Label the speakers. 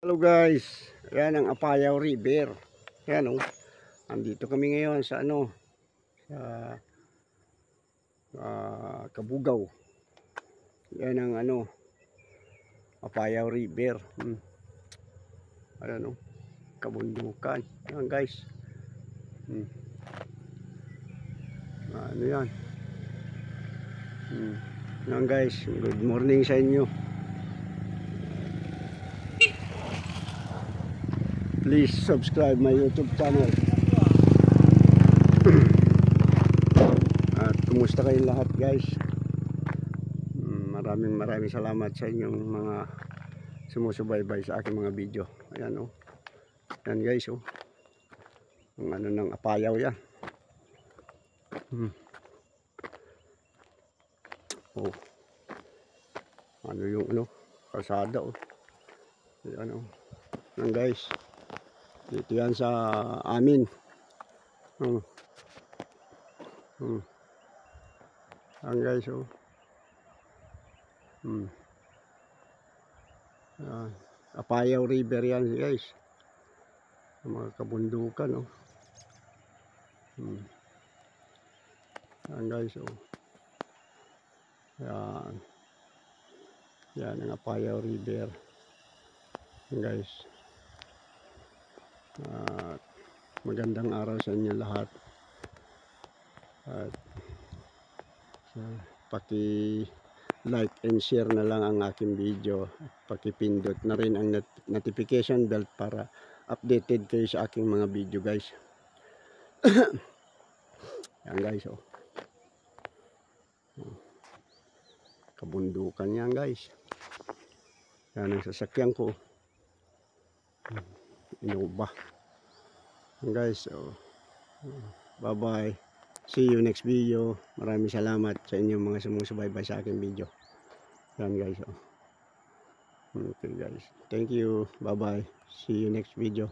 Speaker 1: Hello guys, yan ang Apayao River. Yan oh. Andito kami ngayon sa sa Kabugaw. Yan ang Apayao River. Ayan oh, kabundukan. Yan guys. Ano yan? Yan guys, good morning sa inyo. Please subscribe my YouTube channel. At kumusta kayong lahat guys? Maraming salamat sa inyong mga sumusubaybay sa aking mga video. Ayan oh. Yan guys oh. Ang ng Apayao yan. Oh. Ano yung kalsada oh. Ayan oh. Yan guys. Dito yan sa amin. Yan guys oh. Apayao River yan guys. Mga kabundukan oh. Yan guys oh. Yan. Yan ang Apayao River. Yan guys. Magandang araw sa inyo lahat. At paki-like and share na lang ang aking video. Paki-pindot na rin ang notification bell para updated kayo sa aking mga video guys. Yan guys oh. Kabundukan yan guys. Yan ang sasakyan ko. Innova. Yan guys oh. Bye bye. See you next video. Maraming salamat sa inyong mga sumusubaybay sa aking video. Yan guys oh. Okay guys. Thank you. Bye bye. See you next video.